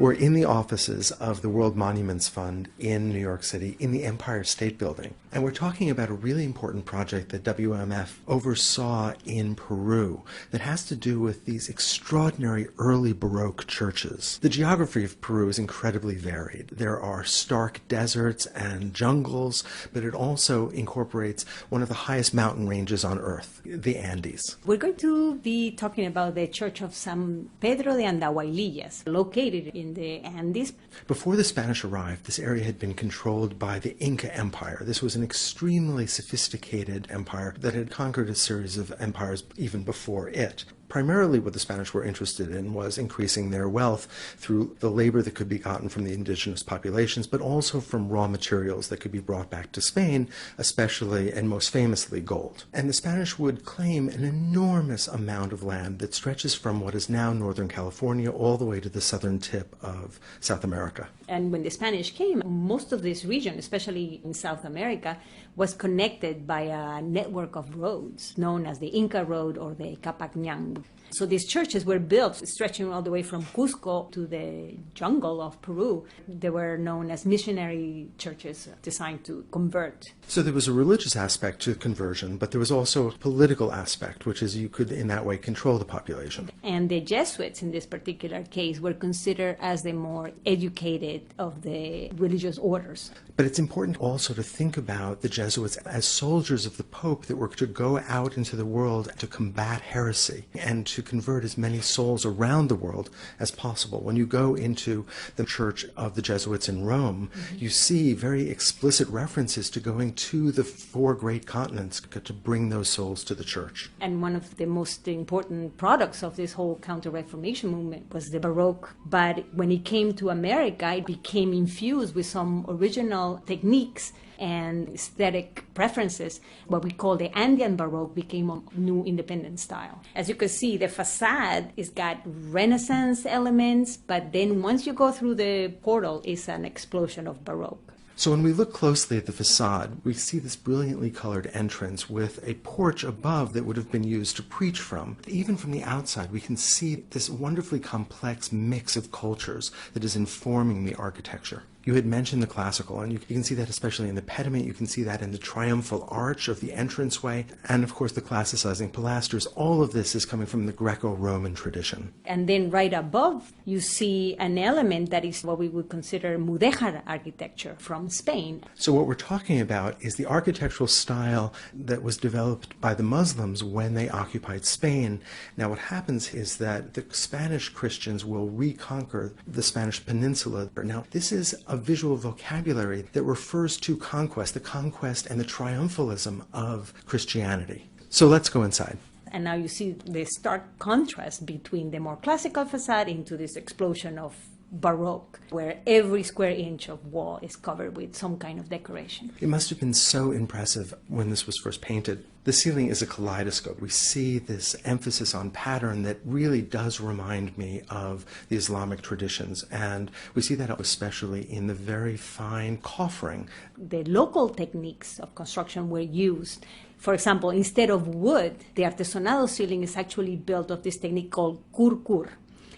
We're in the offices of the World Monuments Fund in New York City in the Empire State Building. And we're talking about a really important project that WMF oversaw in Peru that has to do with these extraordinary early Baroque churches. The geography of Peru is incredibly varied. There are stark deserts and jungles, but it also incorporates one of the highest mountain ranges on Earth, the Andes. We're going to be talking about the Church of San Pedro de Andahuaylillas, located in the Andes. Before the Spanish arrived, this area had been controlled by the Inca Empire. This was an extremely sophisticated empire that had conquered a series of empires even before it. Primarily what the Spanish were interested in was increasing their wealth through the labor that could be gotten from the indigenous populations, but also from raw materials that could be brought back to Spain, especially and most famously gold. And the Spanish would claim an enormous amount of land that stretches from what is now Northern California all the way to the southern tip of South America. And when the Spanish came, most of this region, especially in South America, was connected by a network of roads known as the Inca Road or the Capacñán. So these churches were built stretching all the way from Cusco to the jungle of Peru. They were known as missionary churches designed to convert. So there was a religious aspect to conversion, but there was also a political aspect, which is you could in that way control the population. And the Jesuits in this particular case were considered as the more educated of the religious orders. But it's important also to think about the Jesuits as soldiers of the Pope that were to go out into the world to combat heresy and to convert as many souls around the world as possible. When you go into the Church of the Jesuits in Rome, you see very explicit references to going to the 4 great continents to bring those souls to the church. And one of the most important products of this whole Counter-Reformation movement was the Baroque. But when it came to America, it became infused with some original techniques and aesthetic preferences. What we call the Andean Baroque became a new independent style. As you can see, the facade has got Renaissance elements, but then once you go through the portal, it's an explosion of Baroque. So when we look closely at the facade, we see this brilliantly colored entrance with a porch above that would have been used to preach from. Even from the outside, we can see this wonderfully complex mix of cultures that is informing the architecture. You had mentioned the classical, and you can see that especially in the pediment. You can see that in the triumphal arch of the entranceway, and of course the classicizing pilasters. All of this is coming from the Greco-Roman tradition. And then right above, you see an element that is what we would consider mudéjar architecture from Spain. So what we're talking about is the architectural style that was developed by the Muslims when they occupied Spain. Now what happens is that the Spanish Christians will reconquer the Spanish peninsula. Now this is a visual vocabulary that refers to conquest, the conquest and the triumphalism of Christianity. So let's go inside. And now you see the stark contrast between the more classical facade into this explosion of Baroque, where every square inch of wall is covered with some kind of decoration. It must have been so impressive when this was first painted. The ceiling is a kaleidoscope. We see this emphasis on pattern that really does remind me of the Islamic traditions, and we see that especially in the very fine coffering. The local techniques of construction were used. For example, instead of wood, the artesonado ceiling is actually built of this technique called curcur.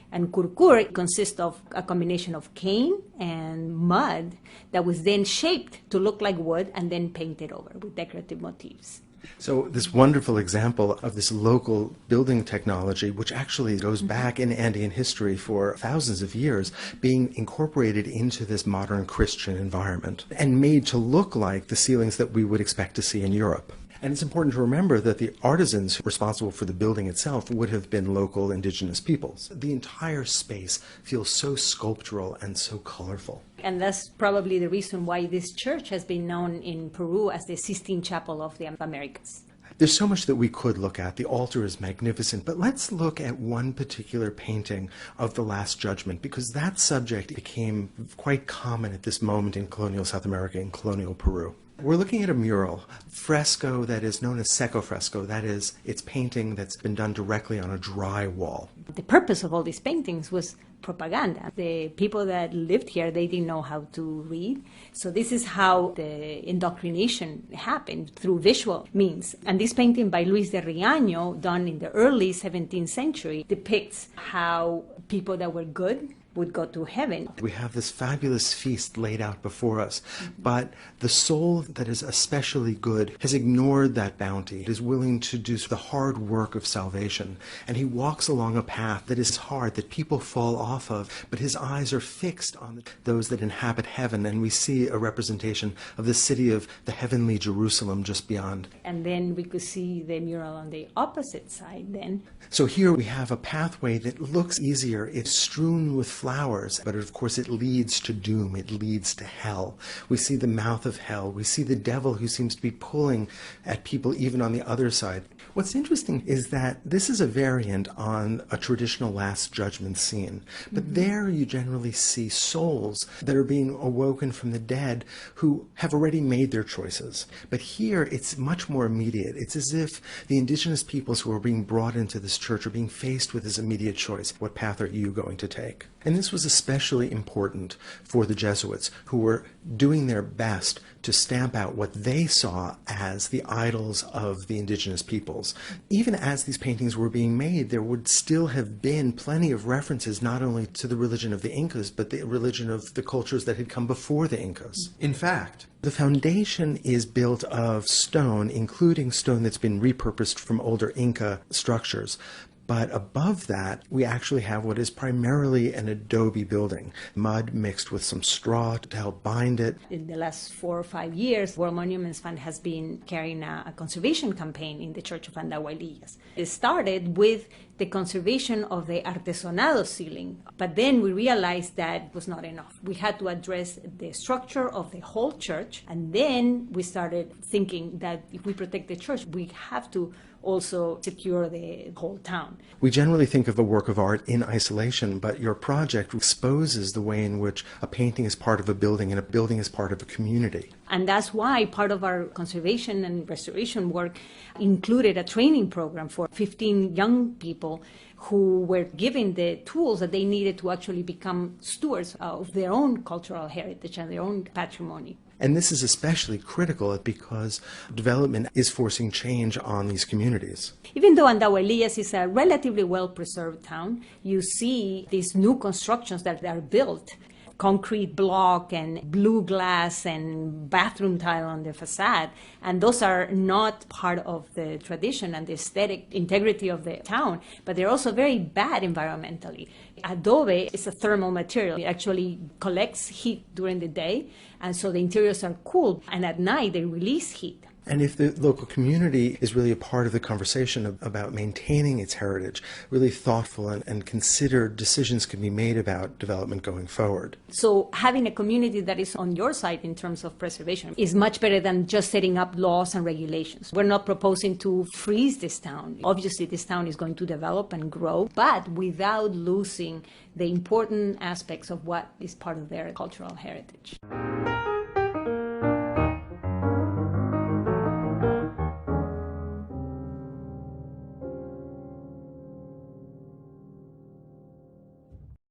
And curcur consists of a combination of cane and mud that was then shaped to look like wood and then painted over with decorative motifs. So this wonderful example of this local building technology, which actually goes back in Andean history for thousands of years, being incorporated into this modern Christian environment and made to look like the ceilings that we would expect to see in Europe. And it's important to remember that the artisans responsible for the building itself would have been local indigenous peoples. The entire space feels so sculptural and so colorful. And that's probably the reason why this church has been known in Peru as the Sistine Chapel of the Americas. There's so much that we could look at. The altar is magnificent, but let's look at one particular painting of the Last Judgment, because that subject became quite common at this moment in colonial South America, in colonial Peru. We're looking at a mural, fresco that is known as secco fresco. That is, it's painting that's been done directly on a dry wall. The purpose of all these paintings was propaganda. The people that lived here, they didn't know how to read. So this is how the indoctrination happened, through visual means. And this painting by Luis de Riaño, done in the early 17th century, depicts how people that were good would go to heaven. We have this fabulous feast laid out before us, but the soul that is especially good has ignored that bounty, is willing to do the hard work of salvation, and he walks along a path that is hard, that people fall off of, but his eyes are fixed on those that inhabit heaven, and we see a representation of the city of the heavenly Jerusalem just beyond. And then we could see the mural on the opposite side then. So here we have a pathway that looks easier. It's strewn with flowers, but of course it leads to doom. It leads to hell. We see the mouth of hell. We see the devil who seems to be pulling at people even on the other side. What's interesting is that this is a variant on a traditional Last Judgment scene. But there you generally see souls that are being awoken from the dead who have already made their choices. But here it's much more immediate. It's as if the indigenous peoples who are being brought into this church are being faced with this immediate choice. What path are you going to take? And this was especially important for the Jesuits, who were doing their best to stamp out what they saw as the idols of the indigenous peoples. Even as these paintings were being made, there would still have been plenty of references not only to the religion of the Incas, but the religion of the cultures that had come before the Incas. In fact, the foundation is built of stone, including stone that's been repurposed from older Inca structures. But above that, we actually have what is primarily an adobe building, mud mixed with some straw to help bind it. In the last 4 or 5 years, World Monuments Fund has been carrying a conservation campaign in the Church of 𝗀𝗀𝗍𝗂𝗍. It started with the conservation of the artesonado ceiling, but then we realized that was not enough. We had to address the structure of the whole church, and then we started thinking that if we protect the church, we have to also secure the whole town. We generally think of a work of art in isolation, but your project exposes the way in which a painting is part of a building and a building is part of a community. And that's why part of our conservation and restoration work included a training program for 15 young people who were given the tools that they needed to actually become stewards of their own cultural heritage and their own patrimony. And this is especially critical because development is forcing change on these communities. Even though 𝗀𝗀𝗍𝗂𝗍 is a relatively well-preserved town, you see these new constructions that are built, concrete block and blue glass and bathroom tile on the facade, and those are not part of the tradition and the aesthetic integrity of the town, but they're also very bad environmentally. Adobe is a thermal material. It actually collects heat during the day, and so the interiors are cool, and at night they release heat. And if the local community is really a part of the conversation about maintaining its heritage, really thoughtful and considered decisions can be made about development going forward. So having a community that is on your side in terms of preservation is much better than just setting up laws and regulations. We're not proposing to freeze this town. Obviously, this town is going to develop and grow, but without losing the important aspects of what is part of their cultural heritage.